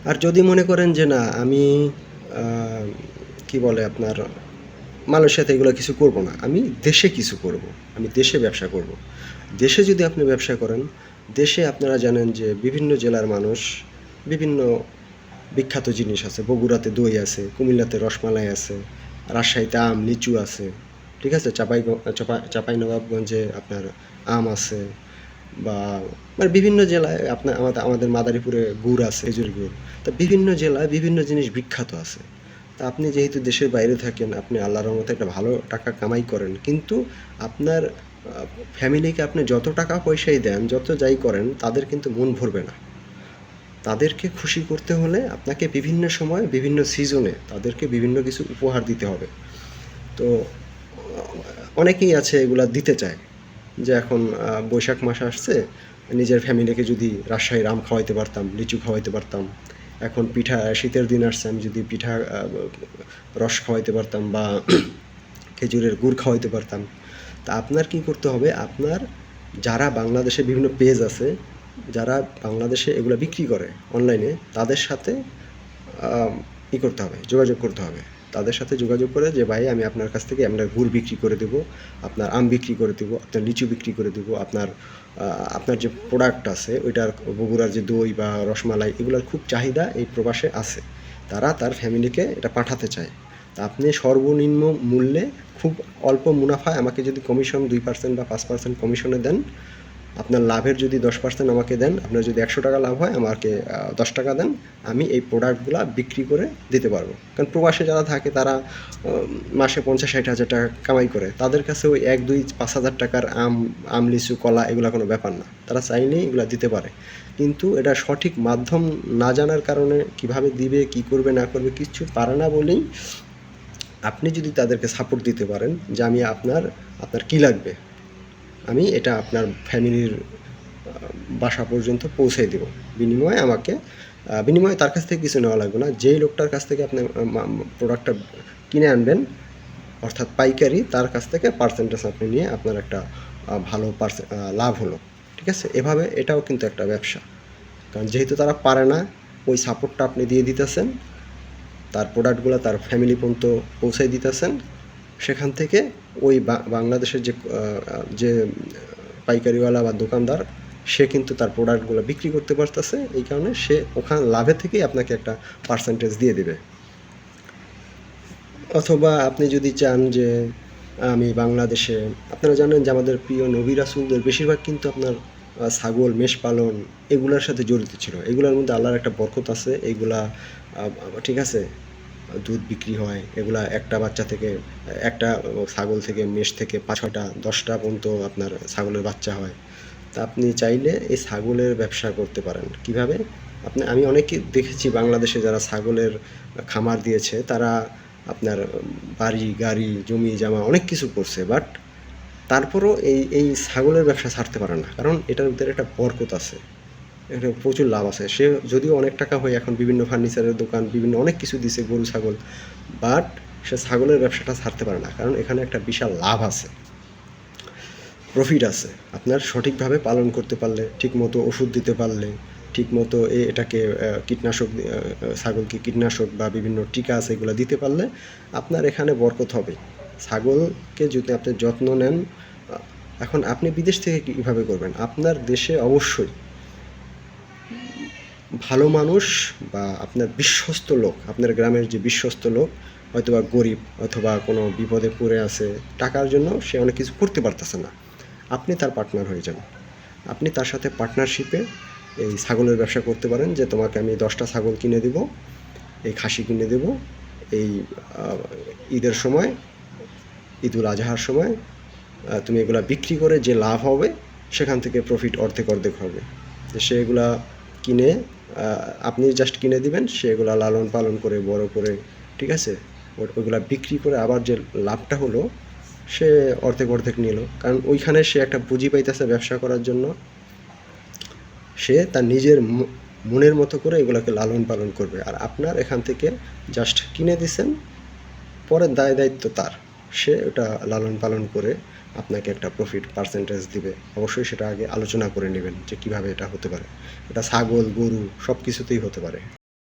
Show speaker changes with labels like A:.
A: আর যদি মনে করেন যে না আমি কি বলে আপনার মালয়েশিয়াতে এগুলো কিছু করব না, আমি দেশে কিছু করব, আমি দেশে ব্যবসা করব। দেশে যদি আপনি ব্যবসা করেন, দেশে আপনারা জানেন যে বিভিন্ন জেলার মানুষ বিভিন্ন বিখ্যাত জিনিস আছে। বগুড়াতে দই আছে, কুমিল্লাতে রসমালাই আছে, রাজশাহীতে আম লিচু আছে, ঠিক আছে, চাঁপাইনবাবগঞ্জে আপনার আম আছে, বা মানে বিভিন্ন জেলায় আপনার আমাদের মাদারীপুরে গুড় আছে, খেজুর গুড়। তা বিভিন্ন জেলায় বিভিন্ন জিনিস বিখ্যাত আছে। তা আপনি যেহেতু দেশের বাইরে থাকেন, আপনি আল্লাহর রহমতে একটা ভালো টাকা কামাই করেন, কিন্তু আপনার ফ্যামিলিকে আপনি যত টাকা পয়সাই দেন, যত যাই করেন, তাদের কিন্তু মন ভরবে না। তাদেরকে খুশি করতে হলে আপনাকে বিভিন্ন সময় বিভিন্ন সিজনে তাদেরকে বিভিন্ন কিছু উপহার দিতে হবে। তো অনেকেই আছে এগুলা দিতে চায়, যে এখন বৈশাখ মাস আসছে, নিজের ফ্যামিলিকে যদি রাজশাহীর আম খাওয়াইতে পারতাম, লিচু খাওয়াইতে পারতাম। এখন পিঠা, শীতের দিন আসছে, আমি যদি পিঠা রস খাওয়াইতে পারতাম, বা খেজুরের গুড় খাওয়াইতে পারতাম। তা আপনার কি করতে হবে, আপনার যারা বাংলাদেশে বিভিন্ন পেজ আছে, যারা বাংলাদেশে এগুলো বিক্রি করে অনলাইনে, তাদের সাথে করতে হবে, যোগাযোগ করতে হবে। তাদের সাথে যোগাযোগ করে যে ভাই আমি আপনার কাছ থেকে আপনার গুড় বিক্রি করে দেবো, আপনার আম বিক্রি করে দেবো, আপনার লিচু বিক্রি করে দেবো, আপনার আপনার যে প্রোডাক্ট আছে ওইটার, বগুড়ার যে দই বা রসমালাই, এগুলোর খুব চাহিদা এই প্রবাসে আছে। তারা তার ফ্যামিলিকে এটা পাঠাতে চায়। তা আপনি সর্বনিম্ন মূল্যে খুব অল্প মুনাফায় আমাকে যদি কমিশন 2% বা 5% কমিশনে দেন, আপনার লাভের যদি 10% আমাকে দেন, আপনার যদি 100 টাকা লাভ হয় আমাকে 10 টাকা দেন, আমি এই প্রোডাক্টগুলো বিক্রি করে দিতে পারবো। কারণ প্রবাসে যারা থাকে তারা মাসে 50-60 হাজার টাকা কামাই করে, তাদের কাছে ওই 1-2-5 হাজার টাকার আম লিচু কলা এগুলো কোনো ব্যাপার না, তারা চাইলেই এগুলো দিতে পারে। কিন্তু এটা সঠিক মাধ্যম না জানার কারণে কিভাবে দিবে, কি করবে না করবে কিচ্ছু পারে না বলেই, আপনি যদি তাদেরকে সাপোর্ট দিতে পারেন যে আমি আপনার কী লাগবে, আমি এটা আপনার ফ্যামিলির বাসা পর্যন্ত পৌঁছে দেব, বিনিময়ে আমাকে বিনিময়ে তার কাছ থেকে কিছু নেওয়া লাগবে না। যেই লোকটার কাছ থেকে আপনি প্রোডাক্টটা কিনে আনবেন, অর্থাৎ পাইকারি, তার কাছ থেকে পার্সেন্টেজ আপনি নিয়ে আপনার একটা ভালো লাভ হলো, ঠিক আছে। এভাবে এটাও কিন্তু একটা ব্যবসা, কারণ যেহেতু তারা পারে না, ওই সাপোর্টটা আপনি দিয়ে দিতেছেন, তার প্রোডাক্টগুলো তার ফ্যামিলি পর্যন্ত পৌঁছাই দিতেছেন। সেখান থেকে ওই বাংলাদেশের যে পাইকারিওয়ালা বা দোকানদার, সে কিন্তু তার প্রোডাক্টগুলো বিক্রি করতে পারতেছে, এই কারণে সে ওখানে লাভে থেকেই আপনাকে একটা পার্সেন্টেজ দিয়ে দেবে। অথবা আপনি যদি চান যে আমি বাংলাদেশে, আপনারা জানেন যে আমাদের প্রিয় নবী রাসূলদের বেশিরভাগ কিন্তু আপনার ছাগল, মেষ পালন এগুলার সাথে জড়িত ছিল। এগুলার মধ্যে আল্লাহর একটা বরকত আছে। এইগুলা ঠিক আছে, দুধ বিক্রি হয়, এগুলা একটা বাচ্চা থেকে, একটা ছাগল থেকে, মেষ থেকে 5-6টা 10টা পর্যন্ত আপনার ছাগলের বাচ্চা হয়। তা আপনি চাইলে এই ছাগলের ব্যবসা করতে পারেন। কিভাবে? আমি অনেকে দেখেছি বাংলাদেশে যারা ছাগলের খামার দিয়েছে, তারা আপনার বাড়ি, গাড়ি, জমি জামা অনেক কিছু করছে, বাট তারপরও এই ছাগলের ব্যবসা ছাড়তে পারে না, কারণ এটার ভিতরে একটা বরকত আছে, এটা প্রচুর লাভ আছে। সে যদিও অনেক টাকা হয়, এখন বিভিন্ন ফার্নিচারের দোকান, বিভিন্ন অনেক কিছু দিছে, গরু ছাগল, বাট সে ছাগলের ব্যবসাটা ছাড়তে পারে না, কারণ এখানে একটা বিশাল লাভ আছে, প্রফিট আছে। আপনার সঠিকভাবে পালন করতে পারলে, ঠিকমতো ওষুধ দিতে পারলে, ঠিকমতো এটাকে কীটনাশক, ছাগলকে কীটনাশক বা বিভিন্ন টিকা আছে এগুলো দিতে পারলে আপনার এখানে বরকত হবে। ছাগলকে যদি আপনি যত্ন নেন, এখন আপনি বিদেশ থেকে কীভাবে করবেন? আপনার দেশে অবশ্যই ভালো মানুষ বা আপনার বিশ্বস্ত লোক, আপনার গ্রামের যে বিশ্বস্ত লোক, হয়তোবা গরিব অথবা কোনো বিপদে পড়ে আছে, টাকার জন্য সে অনেক কিছু করতে পারতেছে না, আপনি তার পার্টনার হয়ে যান। আপনি তার সাথে পার্টনারশিপে এই ছাগলের ব্যবসা করতে পারেন, যে তোমাকে আমি 10টা ছাগল কিনে দেবো, এই খাসি কিনে দেবো, এই ঈদের সময়, ঈদুল আজহার সময় তুমি এগুলা বিক্রি করে যে লাভ হবে, সেখান থেকে প্রফিট অর্ধেক অর্ধেক হবে। যে সে এগুলা কিনে, আপনি জাস্ট কিনে দিবেন, সে এগুলা লালন পালন করে বড় করে, ঠিক আছে, ওইগুলা বিক্রি করে আবার যে লাভটা হলো, সে অর্ধেক অর্ধেক নিল, কারণ ওইখানে সে একটা পুঁজি পাইতেছে ব্যবসা করার জন্য। সে তার নিজের মনের মতো করে এগুলোকে লালন পালন করবে, আর আপনার এখান থেকে জাস্ট কিনে দিছেন, পরের দায় দায়িত্ব তার, সে ওটা লালন পালন করে আপনাকে একটা প্রফিট পার্সেন্টেজ দিবে। অবশ্যই সেটা আগে আলোচনা করে নেবেন যে কীভাবে এটা হতে পারে। এটা ছাগল, গরু সব কিছুতেই হতে পারে।